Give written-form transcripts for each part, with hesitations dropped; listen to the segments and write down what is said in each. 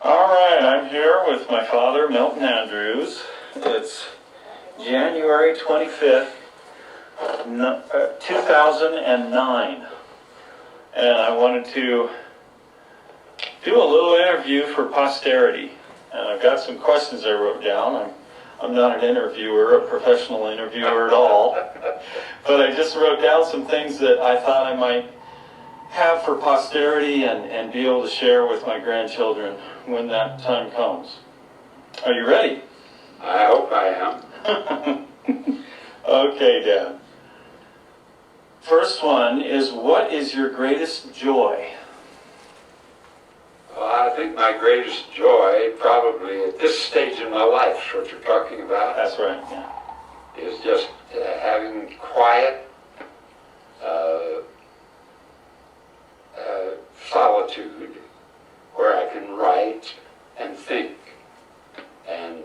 All right, I'm here with my father, Milton Andrews. It's January 25th, 2009. And I wanted to do a little interview for posterity. And I've got some questions I wrote down. I'm not an interviewer, a professional interviewer at all. But I just wrote down some things that I thought I might have for posterity and be able to share with my grandchildren when that time comes. Are you ready? I hope I am. Okay, Dad. First one is, what is your greatest joy? Well, I think my greatest joy, probably at this stage in my life, is what you're talking about. That's right, yeah. Is just having quiet, solitude where I can write and think and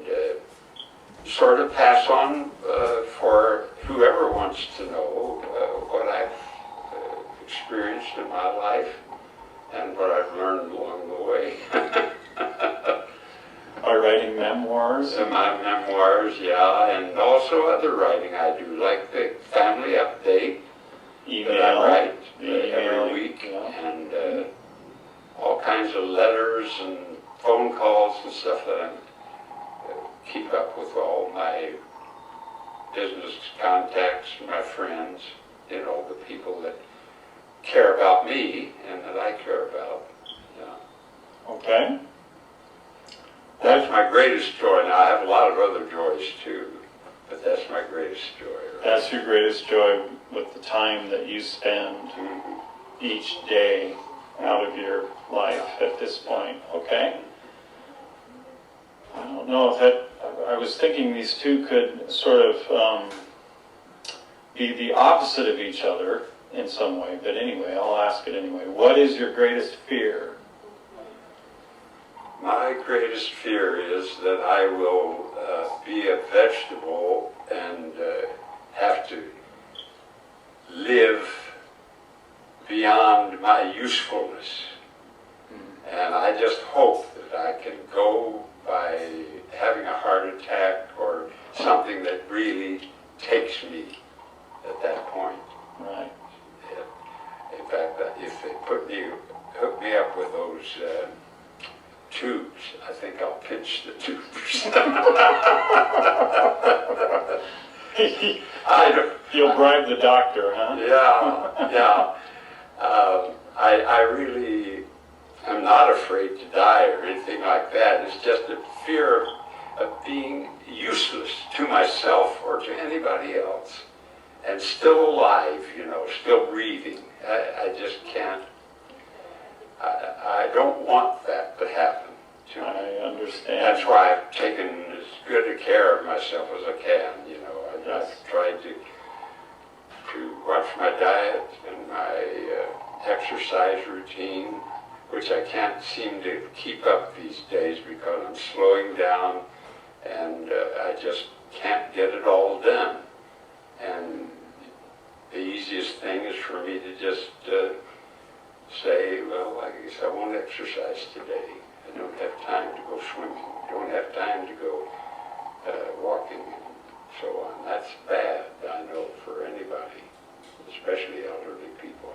sort of pass on for whoever wants to know what I've experienced in my life and what I've learned along the way. By writing memoirs? My memoirs, yeah, and also other writing I do, like the family update that I write every week, and all kinds of letters and phone calls and stuff that I keep up with all my business contacts, my friends, you know, the people that care about me and that I care about. Yeah. Okay. That's my greatest joy. Now, I have a lot of other joys too, but that's my greatest joy. Right? That's your greatest joy, with the time that you spend each day out of your life at this point, okay? I don't know if that, I was thinking these two could sort of be the opposite of each other in some way, but anyway, I'll ask it anyway. What is your greatest fear? My greatest fear is that I will be a vegetable and have to live beyond my usefulness. And I just hope that I can go by having a heart attack or something that really takes me at that point. Right. In fact, if they hook me up with those tubes, I think I'll pinch the tubes. You'll bribe the doctor, huh? Yeah. I really am not afraid to die or anything like that. It's just a fear of being useless to myself or to anybody else, and still alive, you know, still breathing. I just can't. I don't want that to happen to me. I understand. That's why I've taken as good a care of myself as I can, you know. I've tried to watch my diet and my exercise routine, which I can't seem to keep up these days because I'm slowing down and I just can't get it all done. And the easiest thing is for me to just say, well, I guess I won't exercise today. I don't have time to go swimming. I don't have time to go walking and so on. That's bad, I know, for anybody, especially elderly people.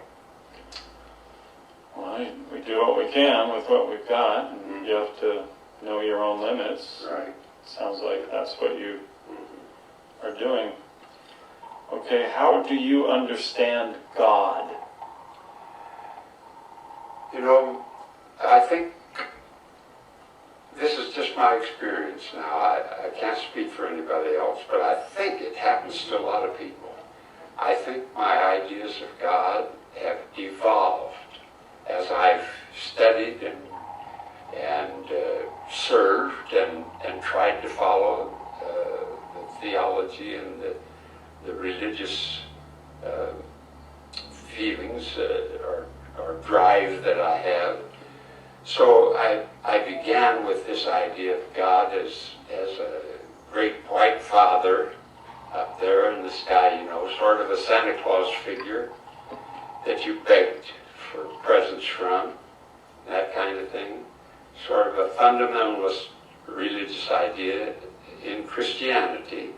Well, we do what we can with what we've got, and you have to know your own limits. Right. Sounds like that's what you are doing. Okay, how do you understand God? You know, I think this is just my experience now. I can't speak for anybody else, but I think it happens to a lot of people. I think my ideas of God have evolved as I've studied and served and tried to follow the theology and the religious feelings or drive that I have. So I began with this idea of God as a great white father up there in the sky, you know, sort of a Santa Claus figure that you begged for presents from, that kind of thing. sort of a fundamentalist religious idea in Christianity.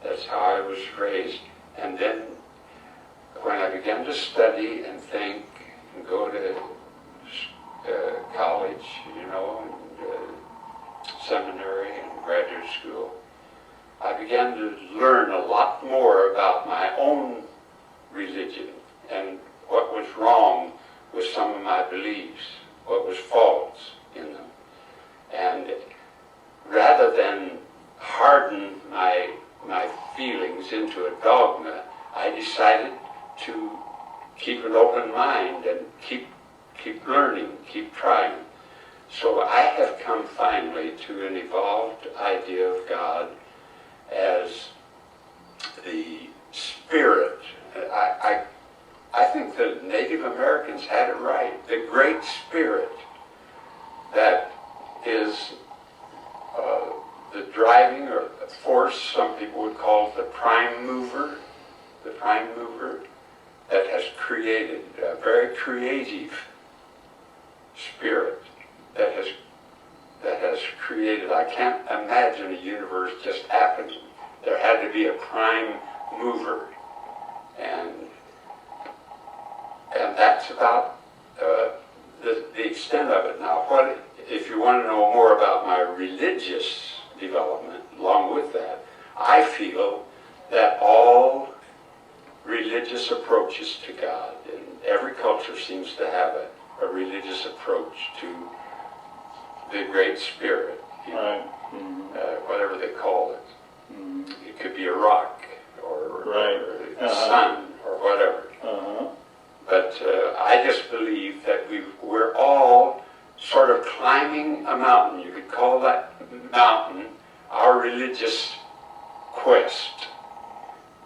That's how I was raised. And then when I began to study and think and go to college, and seminary and graduate school, I began to learn a lot more about my own religion and what was wrong with some of my beliefs, what was false in them. And rather than harden my feelings into a dogma, I decided to keep an open mind and keep learning, keep trying. So I have come finally to an evolved idea of God as the Spirit. I think the Native Americans had it right. The Great Spirit that is the driving or the force, some people would call it the prime mover that has created a very creative spirit that has created. I can't imagine a universe just happening. There had to be a prime mover, and that's about the extent of it. Now, if you want to know more about my religious development, along with that, I feel that all religious approaches to God, and every culture seems to have a religious approach to the Great Spirit, right. Whatever they call it. It could be a rock or the sun or whatever. But I just believe that we're all sort of climbing a mountain. You could call that mountain our religious quest.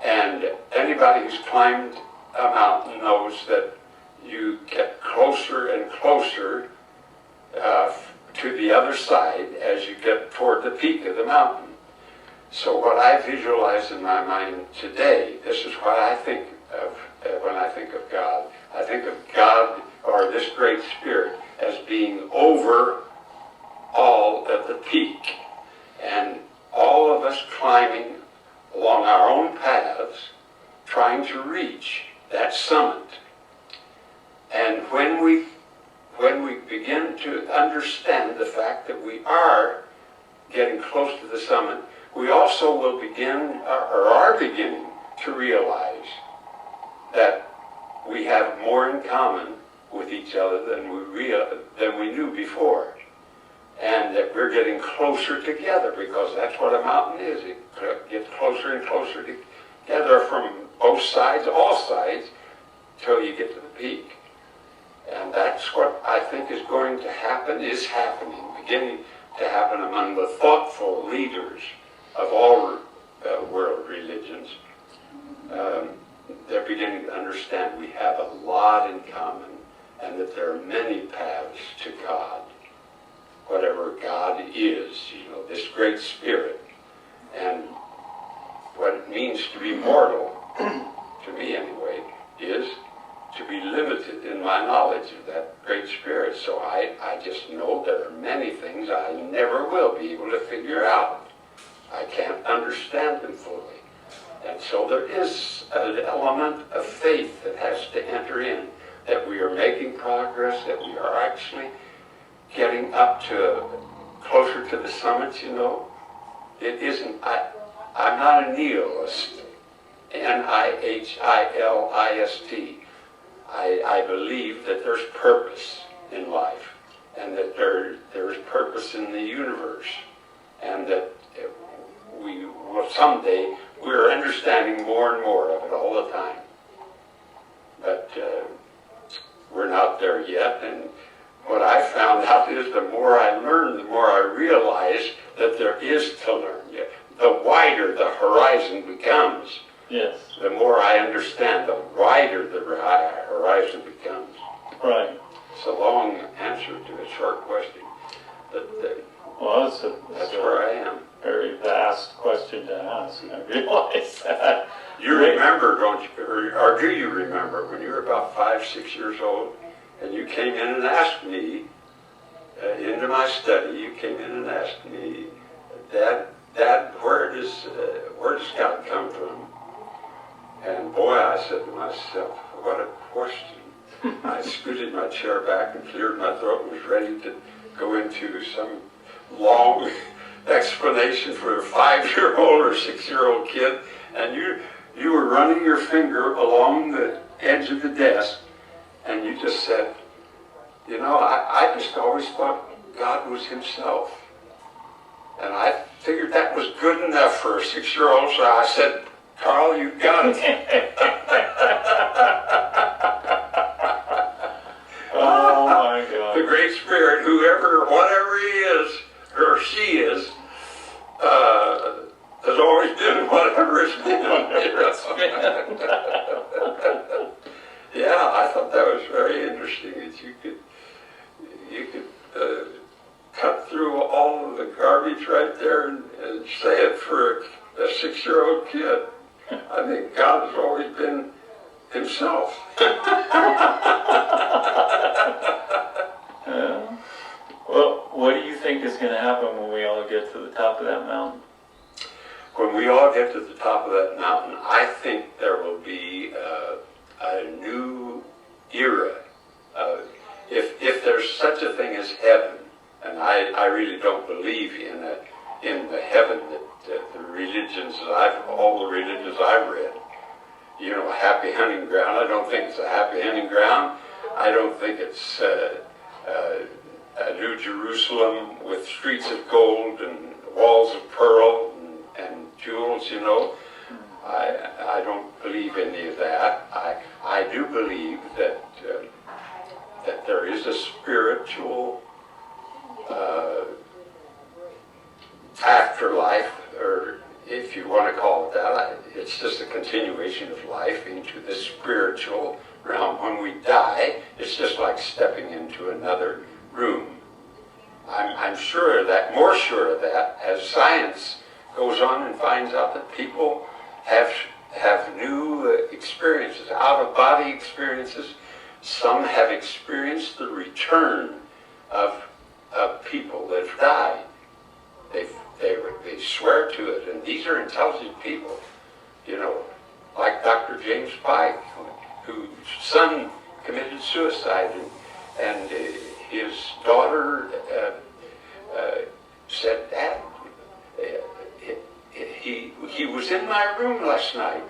And anybody who's climbed a mountain knows that you get closer and closer to the other side as you get toward the peak of the mountain. So what I visualize in my mind today, this is what I think of when I think of God. I think of God, or this Great Spirit, as being over all at the peak, and all of us climbing along our own paths, trying to reach that summit. And when we begin to understand the fact that we are getting close to the summit, we also will begin, or are beginning, to realize that we have more in common with each other than we knew before, and that we're getting closer together, because that's what a mountain is. It gets closer and closer together from both sides, all sides, till you get to the peak. And that's what I think is going to happen, is happening, beginning to happen among the thoughtful leaders of all world religions. They're beginning to understand we have a lot in common, and that there are many paths to God, whatever God is, this Great Spirit. And what it means to be mortal, to me anyway, is to be limited in my knowledge of that Great Spirit. So I just know there are many things I never will be able to figure out. I can't understand them fully. And so there is an element of faith that has to enter in, that we are making progress, that we are actually getting up to closer to the summit, It isn't, I'm not a nihilist, Nihilist. I believe that there's purpose in life, and that there is purpose in the universe, and that we will someday, we're understanding more and more of it all the time. But we're not there yet, and what I found out is the more I learn, the more I realize that there is to learn. The wider the horizon becomes, yes, the more I understand, the wider the horizon becomes. Right. It's a long answer to a short question, but well, that's where I am. Very vast question to ask. I realize that. You remember, don't you, or do you remember when you were about 5, 6 years old, and you came in and asked me into my study, you came in and asked me, Dad, where does God come from? And boy, I said to myself, what a question. I scooted my chair back and cleared my throat and was ready to go into some long explanation for a 5-year-old or 6-year-old kid, and you were running your finger along the edge of the desk, and you just said, you know, I just always thought God was himself. And I figured that was good enough for a 6-year-old, so I said, Carl, you got it. Oh my God. The Great Spirit, whoever, whatever he is, or she is, has always been whatever it's been. Yeah, I thought that was very interesting that you could cut through all of the garbage right there and say it for a 6-year-old kid. I think God has always been himself. Well, what do you think is going to happen when we all get to the top of that mountain? When we all get to the top of that mountain, I think there will be a new era. If there's such a thing as heaven, and I really don't believe in the heaven that the religions that all the religions I've read, you know, a happy hunting ground. I don't think it's a happy hunting ground. I don't think it's a New Jerusalem with streets of gold and walls of pearl and jewels, you know. I don't believe any of that. I do believe that there is a spiritual afterlife, or if you want to call it that, it's just a continuation of life into the spiritual realm. When we die, it's just like stepping into another room. I'm sure of that, more sure of that, as science goes on and finds out that people have new experiences, out-of-body experiences. Some have experienced the return of people that have died. They swear to it, and these are intelligent people, you know, like Dr. James Pike, whose son committed suicide, and his daughter said, Dad, he was in my room last night,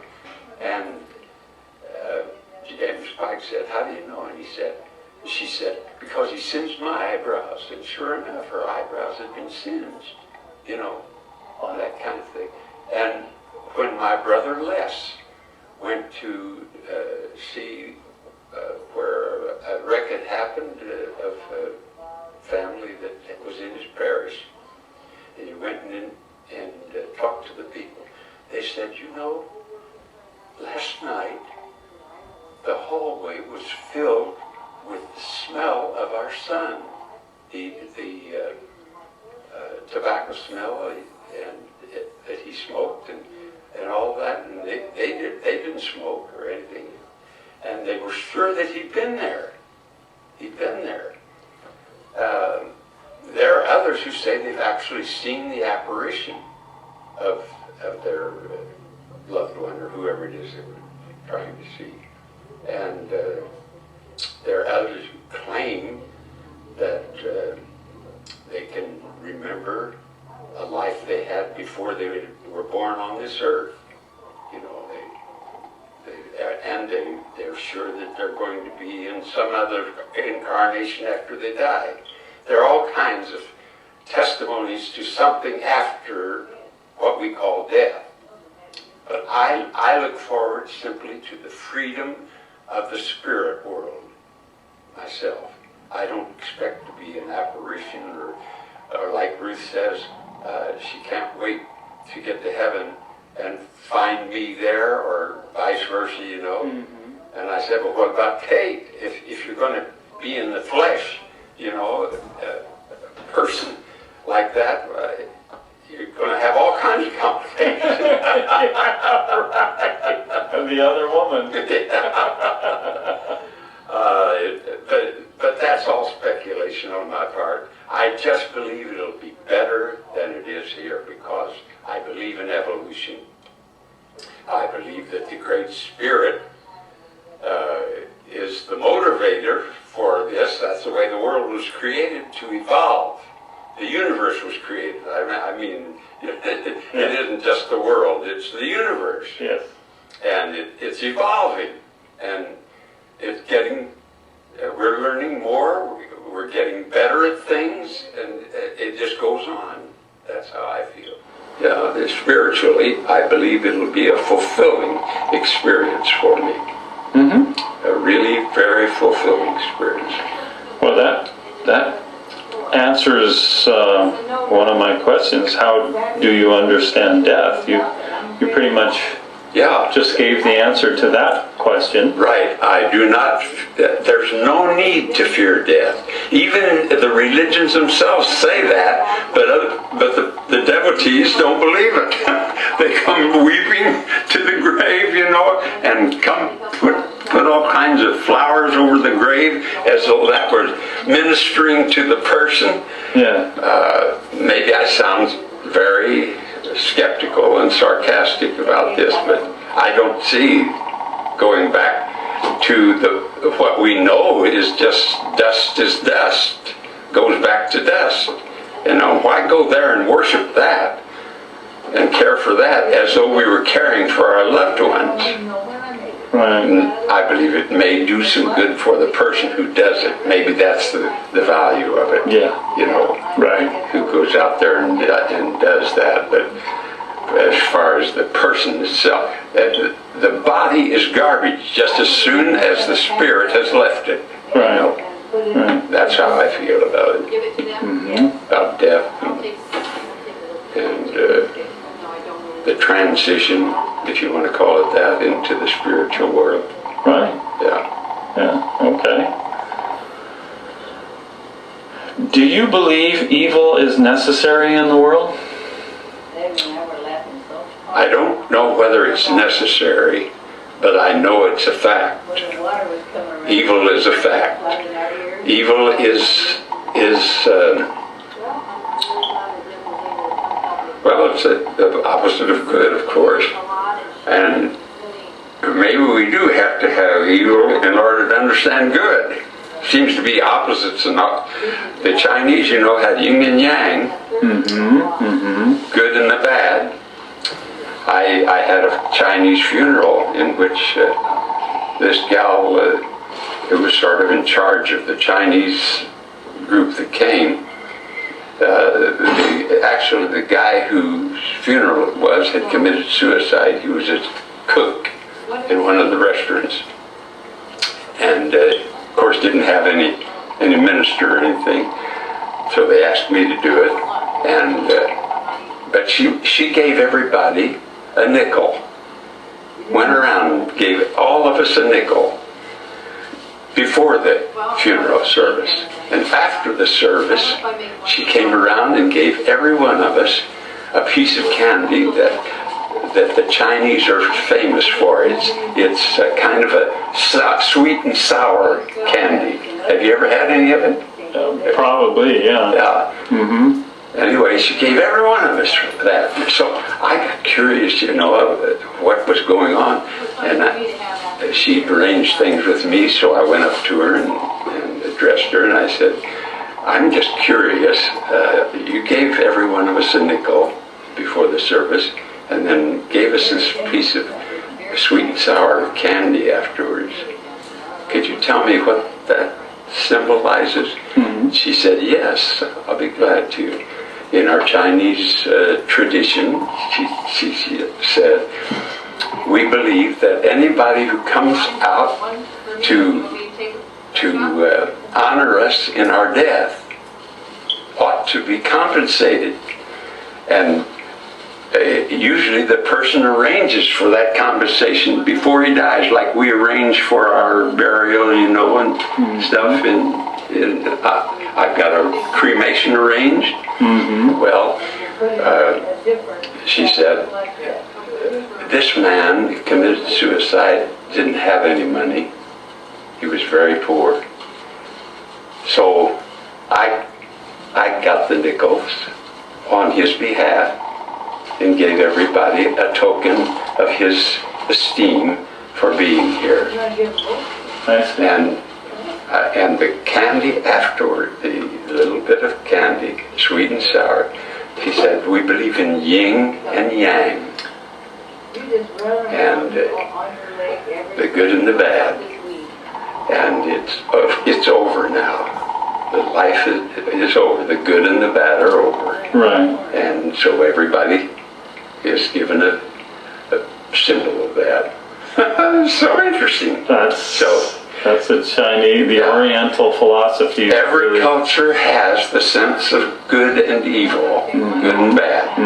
and James Pike said, how do you know? And she said, because he singed my eyebrows. And sure enough, her eyebrows had been singed, you know, all that kind of thing. And when my brother Les went to see where a wreck had happened of a family that was in his parish, and he went in and talked to the people, they said, you know, last night the hallway was filled with the smell of our son, the tobacco smell that he smoked and all that, and they didn't smoke or anything, and they were sure that he'd been there. There are others who say they've actually seen the apparition of their loved one or whoever it is they were trying to see. And there are others who claim that they can remember a life they had before they were born on this earth. You know, they're sure that they're going to be in some other incarnation after they die. There are all kinds of testimonies to something after what we call death. But I look forward simply to the freedom of the spirit world myself. I don't expect to be an apparition or like Ruth says, she can't wait to get to heaven and find me there, or vice versa, you know. Mm-hmm. And I said, well, what about Kate? If you're going to be in the flesh, you know, a person like that, you're going to have all kinds of complications. Yeah, right. And the other woman. But that's all speculation on my part. I just believe it'll be better than it is here because I believe in evolution. I believe that the Great Spirit is the motivator for this. That's the way the world was created, to evolve. The universe was created. I mean, it isn't just the world, it's the universe. Yes. And it's evolving. And it's getting, we're learning more, we're getting better at things, and it just goes on. That's how I feel. Yeah, spiritually, I believe it'll be a fulfilling experience for me. Mm-hmm. A really very fulfilling experience. Well, that answers one of my questions. How do you understand death? You pretty much just gave the answer to that question. Right. I do not, there's no need to fear death. Even the religions themselves say that, but the devotees don't believe it. They come weeping to the grave, and come put all kinds of flowers over the grave as though that were ministering to the person. Yeah. Maybe I sound very skeptical and sarcastic about this, but I don't see going back to what we know is just dust is dust, goes back to dust. Why go there and worship that and care for that as though we were caring for our loved ones? Right. And I believe it may do some good for the person who does it. Maybe that's the value of it. Yeah. Right. Who goes out there and does that. But as far as the person itself, the body is garbage just as soon as the spirit has left it. Right. That's how I feel about it. Mm-hmm. About death and the transition, if you want to call it that, into the spiritual world. Right. Yeah. Okay. Do you believe evil is necessary in the world? I don't know whether it's necessary, but I know it's a fact. Evil is a fact. Evil is well, it's the opposite of good, of course. And maybe we do have to have evil in order to understand good. Seems to be opposites enough. The Chinese, had yin and yang, good and the bad. I had a Chinese funeral in which this gal, who was sort of in charge of the Chinese group that came, actually the guy whose funeral it was had committed suicide. He was a cook in one of the restaurants, and of course didn't have any minister or anything, so they asked me to do it. And but she gave everybody a nickel. Went around and gave all of us a nickel before the funeral service. And after the service, she came around and gave every one of us a piece of candy that the Chinese are famous for. It's a kind of a sweet and sour candy. Have you ever had any of it? Probably, yeah. Yeah. Mm-hmm. Anyway, she gave every one of us that. So I got curious, what was going on. And she arranged things with me, so I went up to her and addressed her, and I said, I'm just curious. You gave every one of us a nickel before the service, and then gave us this piece of sweet and sour candy afterwards. Could you tell me what that symbolizes? Mm-hmm. She said, yes, I'll be glad to. In our Chinese tradition, she said, we believe that anybody who comes out to honor us in our death ought to be compensated. And usually the person arranges for that compensation before he dies, like we arrange for our burial, and stuff. I've got a cremation arranged. Mm-hmm. Well, she said, this man committed suicide, didn't have any money. He was very poor. So I I got the nickels on his behalf and gave everybody a token of his esteem for being here. And the candy afterward, the little bit of candy, sweet and sour, he said, we believe in yin and yang, and the good and the bad, and it's over now. The life is over. The good and the bad are over. Right. And so everybody is given a symbol of that. So interesting. That's the Chinese, the Oriental philosophy. Every culture has the sense of good and evil, good and bad.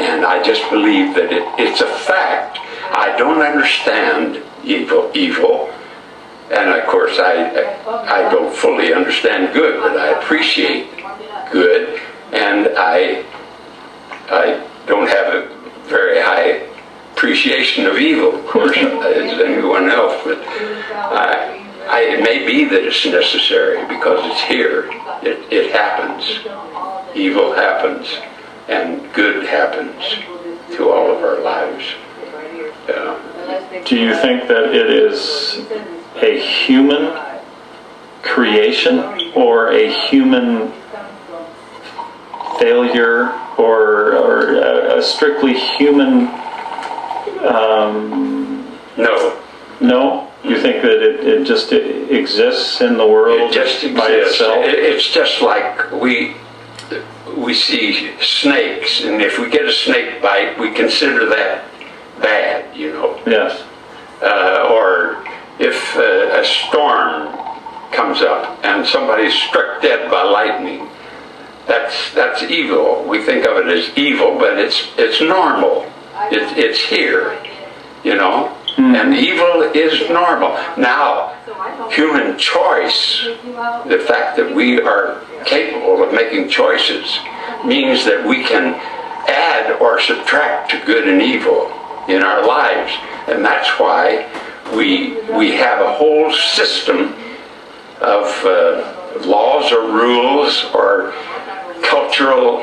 And I just believe that it's a fact. I don't understand evil. And of course, I don't fully understand good, but I appreciate good, and I don't have a very high appreciation of evil, of course, as anyone else. But it may be that it's necessary because it's here. It happens. Evil happens, and good happens to all of our lives. Do you think that it is a human creation or a human failure or a strictly human No? You think that it just exists in the world? It just exists. By itself? It's just like we see snakes, and if we get a snake bite, we consider that bad, you know. Yes. Or if a storm comes up and somebody's struck dead by lightning, that's evil. We think of it as evil, but it's normal. It's here, you know. And evil is normal. Now, human choice, the fact that we are capable of making choices, means that we can add or subtract to good and evil in our lives. And that's why we have a whole system of laws or rules or cultural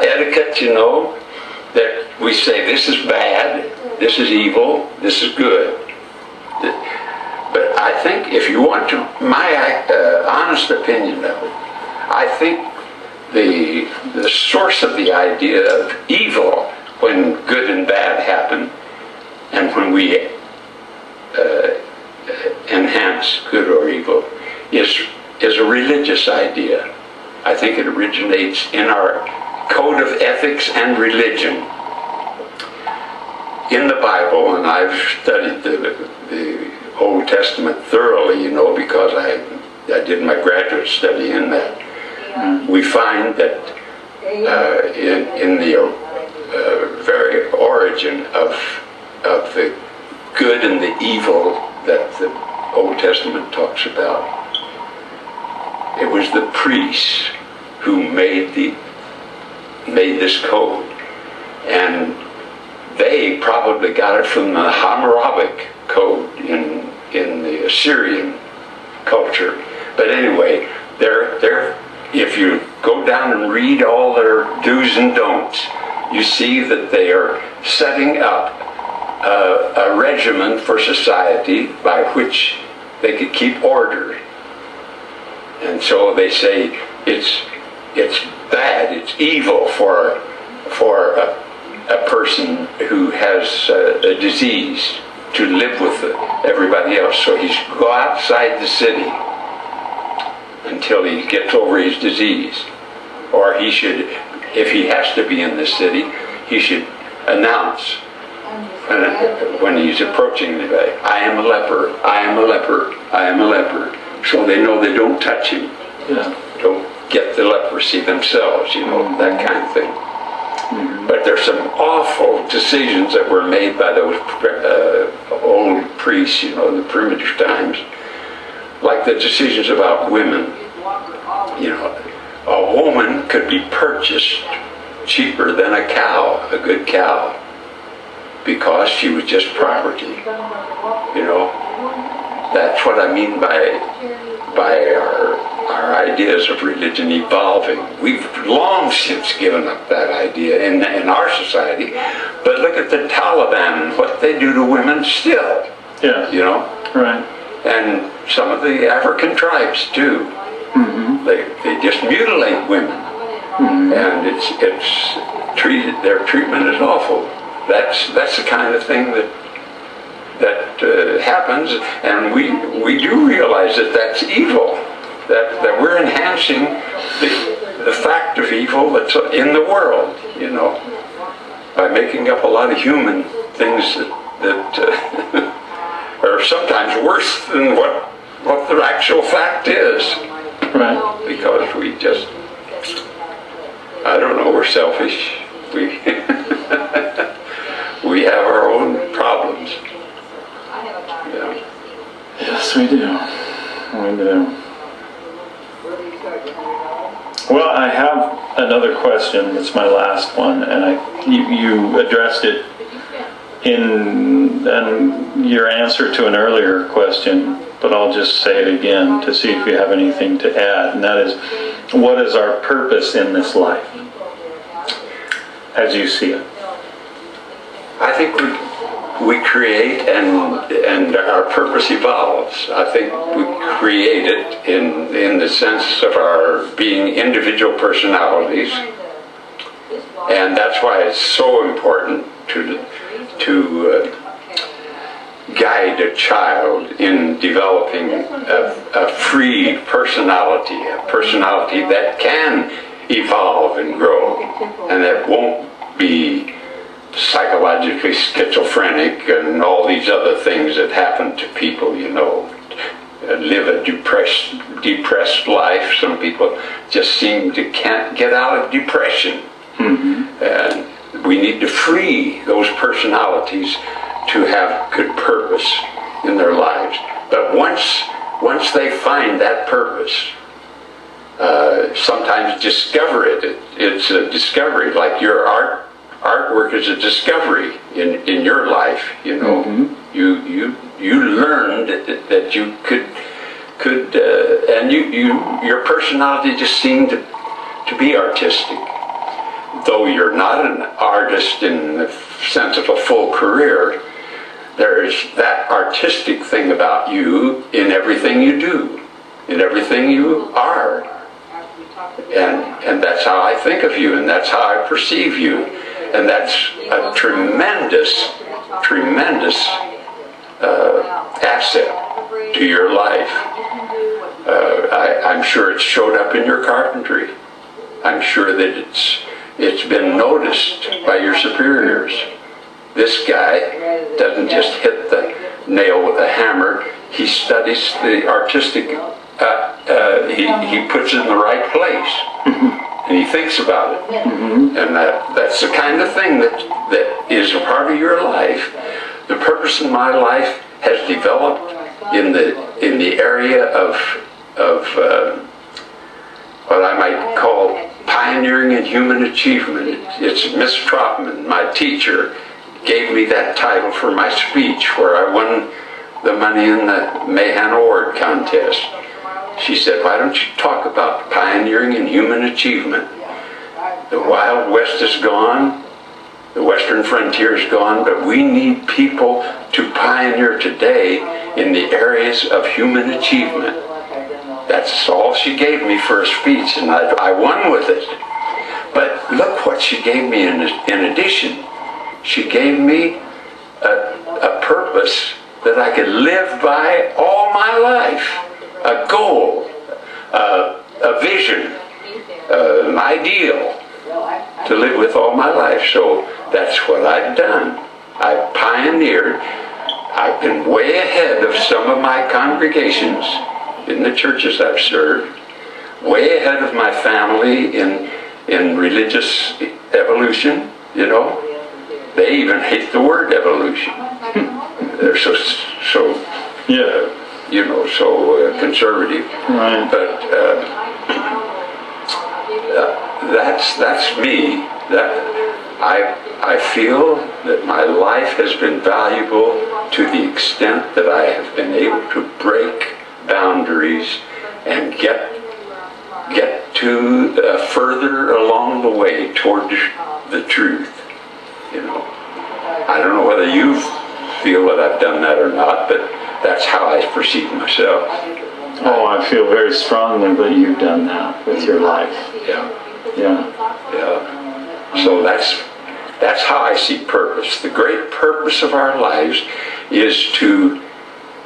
etiquette, you know, that we say this is bad, this is evil, this is good. But I think if you want to, my honest opinion of it, I think the source of the idea of evil, when good and bad happen, and when we enhance good or evil, is a religious idea. I think it originates in our code of ethics and religion. In the Bible, and I've studied the Old Testament thoroughly, you know, because I did my graduate study in that. We find that in the very origin of the good and the evil that the Old Testament talks about, it was the priests who made this code, and they probably got it from the Hammurabic code in the Assyrian culture. But anyway, if you go down and read all their do's and don'ts, you see that they are setting up a regimen for society by which they could keep order. And so they say it's bad, it's evil for a person who has a disease to live with everybody else. So he should go outside the city until he gets over his disease. Or he should, if he has to be in the city, he should announce when he's approaching the guy, I am a leper, I am a leper, I am a leper. So they know they don't touch him. Yeah. Don't get the leprosy themselves, you know, that kind of thing. But there's some awful decisions that were made by those old priests, you know, in the primitive times. Like the decisions about women. You know, a woman could be purchased cheaper than a cow, a good cow, because she was just property. You know, that's what I mean by our ideas of religion evolving. We've long since given up that idea in our society. But look at the Taliban and what they do to women still. Yeah. You know? Right. And some of the African tribes too. Mm-hmm. They just mutilate women. Mm-hmm. And it's treated, their treatment is awful. That's the kind of thing that happens, and we do realize that that's evil, that we're enhancing the fact of evil that's in the world, you know, by making up a lot of human things that are sometimes worse than what the actual fact is. Right. Because we just, I don't know, we're selfish. We we have our own problems. Yeah. Yes, we do. We do. Well, I have another question. It's my last one, and you addressed it in your answer to an earlier question, but I'll just say it again to see if you have anything to add, and that is, what is our purpose in this life, as you see it? I think we create and our purpose evolves. I think we create it in the sense of our being individual personalities, and that's why it's so important to guide a child in developing a free personality, a personality that can evolve and grow, and that won't be psychologically schizophrenic and all these other things that happen to people, you know, live a depressed life. Some people just seem to can't get out of depression. Mm-hmm. And we need to free those personalities to have good purpose in their lives. But once they find that purpose, sometimes discover it. It's a discovery, like your artwork is a discovery in your life, you know. Mm-hmm. You learned that you could and your personality just seemed to be artistic. Though you're not an artist in the sense of a full career, there is that artistic thing about you in everything you do, in everything you are. And that's how I think of you, and that's how I perceive you. And that's a tremendous asset to your life. I'm sure it showed up in your carpentry. I'm sure that it's been noticed by your superiors. This guy doesn't just hit the nail with a hammer. He studies the artistic. He puts it in the right place. And he thinks about it. Mm-hmm. And that's the kind of thing that is a part of your life. The purpose in my life has developed in the area of what I might call pioneering in human achievement. It's Miss Trotman, my teacher, gave me that title for my speech where I won the money in the Mahan Award contest. She said, why don't you talk about pioneering in human achievement? The Wild West is gone, the Western frontier is gone, but we need people to pioneer today in the areas of human achievement. That's all she gave me for a speech, and I won with it. But look what she gave me in addition. She gave me a purpose that I could live by all my life. A goal, a vision, an ideal to live with all my life. So that's what I've done. I've pioneered. I've been way ahead of some of my congregations in the churches I've served, way ahead of my family in religious evolution, you know. They even hate the word evolution. They're so yeah. You know, so conservative. Right. But that's me. That I feel that my life has been valuable to the extent that I have been able to break boundaries and get to further along the way toward the truth. You know, I don't know whether you feel that I've done that or not, but that's how I perceive myself. Oh, I feel very strongly that you've done that with your life. Yeah. Yeah. Yeah. So that's how I see purpose. The great purpose of our lives is to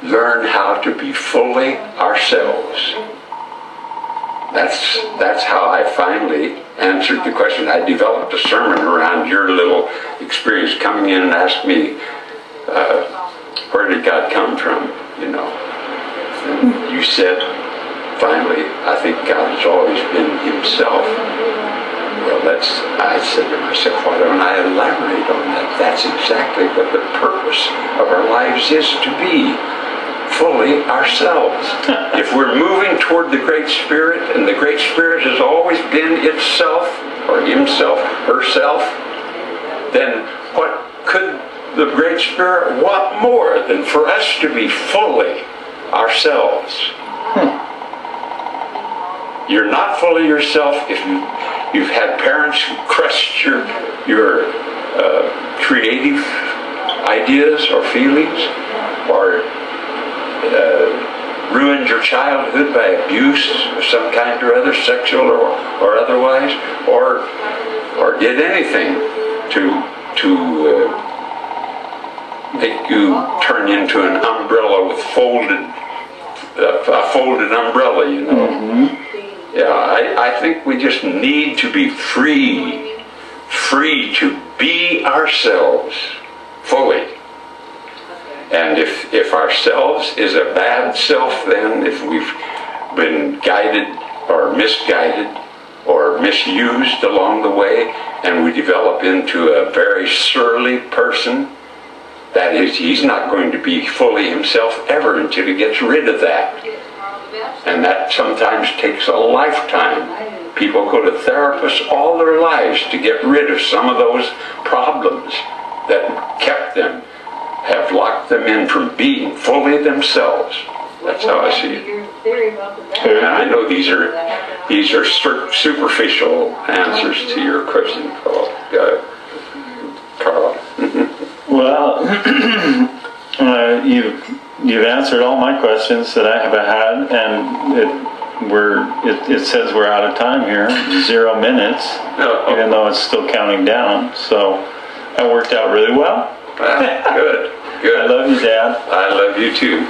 learn how to be fully ourselves. That's how I finally answered the question. I developed a sermon around your little experience coming in and asked me, where did God come from, you know? And you said, finally, I think God has always been himself. Well, I said to myself, why don't I elaborate on that? That's exactly what the purpose of our lives is, to be fully ourselves. If we're moving toward the Great Spirit, and the Great Spirit has always been itself, or himself, herself, then what could the Great Spirit want more than for us to be fully ourselves? You're not fully yourself if you've had parents who crushed your creative ideas or feelings, or ruined your childhood by abuse of some kind or other, sexual or otherwise, or did anything to make you turn into an umbrella with a folded umbrella, you know. Mm-hmm. Yeah, I think we just need to be free to be ourselves fully. And if ourselves is a bad self, then if we've been guided or misguided or misused along the way, and we develop into a very surly person, that is, he's not going to be fully himself ever until he gets rid of that. And that sometimes takes a lifetime. People go to therapists all their lives to get rid of some of those problems that kept them, have locked them in from being fully themselves. That's how I see it. And I know these are superficial answers to your question, Carl. Well, you've answered all my questions that I have had, and it says we're out of time here, 0 minutes, even though it's still counting down. So that worked out really well. Good. I love you, Dad. I love you too.